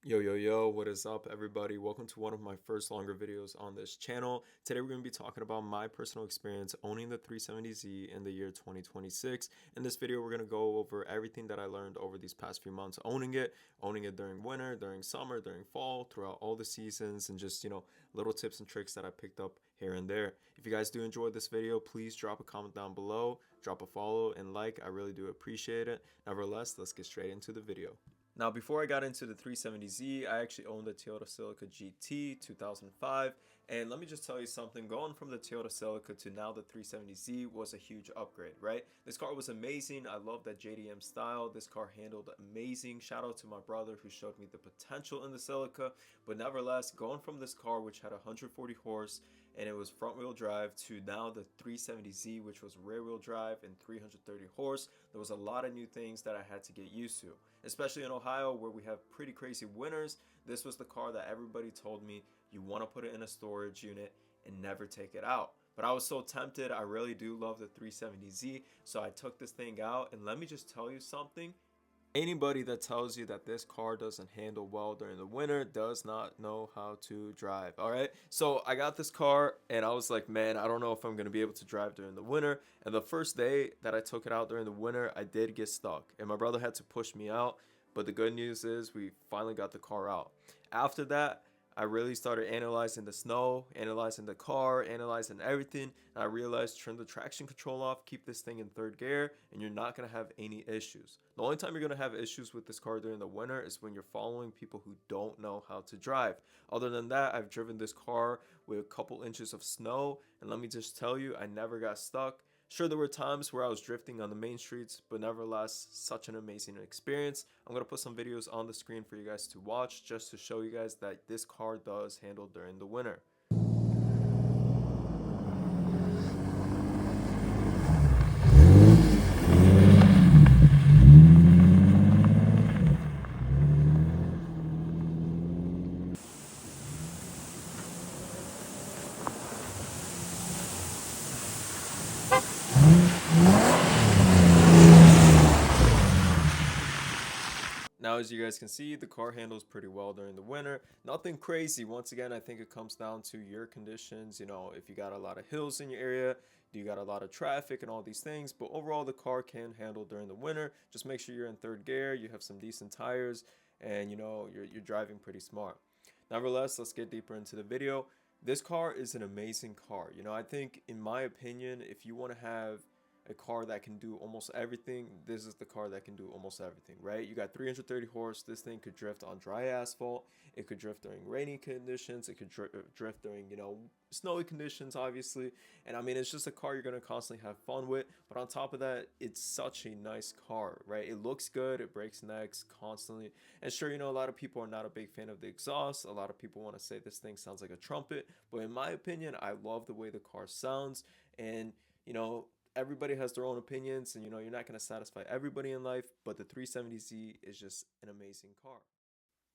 Yo, what is up, everybody? Welcome to one of my first longer videos on this channel. Today, we're going to be talking about my personal experience owning the 370Z in the year 2026. In this video, we're going to go over everything that I learned over these past few months owning it during winter, during summer, during fall, throughout all the seasons, and just, little tips and tricks that I picked up here and there. If you guys do enjoy this video, please drop a comment down below, drop a follow, and like. I really do appreciate it. Nevertheless, let's get straight into the video. Now, before I got into the 370Z, I actually owned the Toyota Celica GT 2005. And let me just tell you something, going from the Toyota Celica to now the 370Z was a huge upgrade, right? This car was amazing. I love that JDM style. This car handled amazing. Shout out to my brother who showed me the potential in the Celica. But nevertheless, going from this car, which had 140 horse, and it was front wheel drive, to now the 370Z, which was rear wheel drive and 330 horse, there was a lot of new things that I had to get used to, especially in Ohio where we have pretty crazy winters. This was the car that everybody told me you want to put it in a storage unit and never take it out. But I was so tempted. I really do love the 370Z, so I took this thing out, and let me just tell you something. Anybody that tells you that this car doesn't handle well during the winter does not know how to drive. All right, so I got this car and I was like, man, I don't know if I'm gonna be able to drive during the winter. And the first day that I took it out during the winter, I did get stuck and my brother had to push me out. But the good news is we finally got the car out. After that, I really started analyzing the snow, analyzing the car, analyzing everything. And I realized, turn the traction control off, keep this thing in third gear, and you're not going to have any issues. The only time you're going to have issues with this car during the winter is when you're following people who don't know how to drive. Other than that, I've driven this car with a couple inches of snow, and let me just tell you, I never got stuck. Sure, there were times where I was drifting on the main streets, but nevertheless, such an amazing experience. I'm going to put some videos on the screen for you guys to watch just to show you guys that this car does handle during the winter. Now, as you guys can see, the car handles pretty well during the winter. Nothing crazy. Once again, I think it comes down to your conditions. If you got a lot of hills in your area, do you got a lot of traffic and all these things. But overall, the car can handle during the winter. Just make sure you're in third gear, you have some decent tires, and you're driving pretty smart. Nevertheless, let's get deeper into the video. This car is an amazing car. I think, in my opinion, if you want to have a car that can do almost everything, this is the car that can do almost everything, right? You got 330 horse. This thing could drift on dry asphalt. It could drift during rainy conditions. It could drift during, snowy conditions, obviously. And I mean, it's just a car you're going to constantly have fun with. But on top of that, it's such a nice car, right? It looks good. It breaks necks constantly. And sure, a lot of people are not a big fan of the exhaust. A lot of people want to say this thing sounds like a trumpet. But in my opinion, I love the way the car sounds. And, everybody has their own opinions, and you're not going to satisfy everybody in life, but the 370Z is just an amazing car.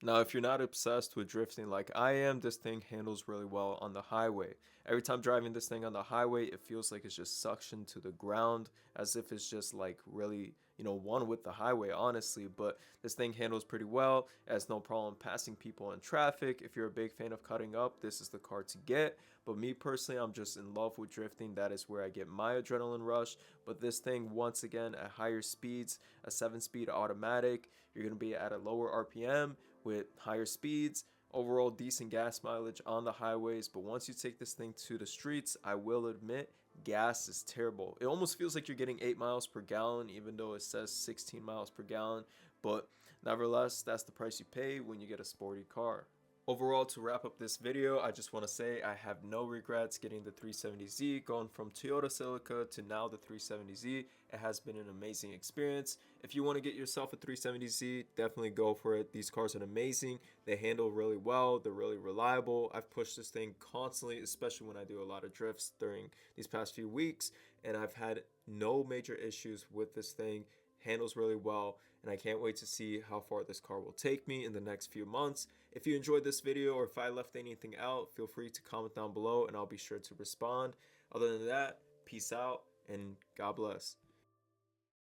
Now, if you're not obsessed with drifting like I am, this thing handles really well on the highway. Every time driving this thing on the highway, it feels like it's just suctioned to the ground, as if it's just like really, one with the highway, honestly. But this thing handles pretty well. It has no problem passing people in traffic. If you're a big fan of cutting up, this is the car to get. But me personally, I'm just in love with drifting. That is where I get my adrenaline rush. But this thing, once again, at higher speeds, a 7-speed automatic, you're going to be at a lower RPM with higher speeds, overall decent gas mileage on the highways. But once you take this thing to the streets, I will admit, gas is terrible. It almost feels like you're getting 8 miles per gallon, even though it says 16 miles per gallon. But nevertheless, that's the price you pay when you get a sporty car. Overall, to wrap up this video, I just want to say I have no regrets getting the 370Z. Going from Toyota Celica to now the 370Z, it has been an amazing experience. If you want to get yourself a 370Z, definitely go for it. These cars are amazing. They handle really well. They're really reliable. I've pushed this thing constantly, especially when I do a lot of drifts during these past few weeks, and I've had no major issues with this thing. Handles really well, and I can't wait to see how far this car will take me in the next few months. If you enjoyed this video, or if I left anything out, feel free to comment down below and I'll be sure to respond. Other than that, peace out and God bless.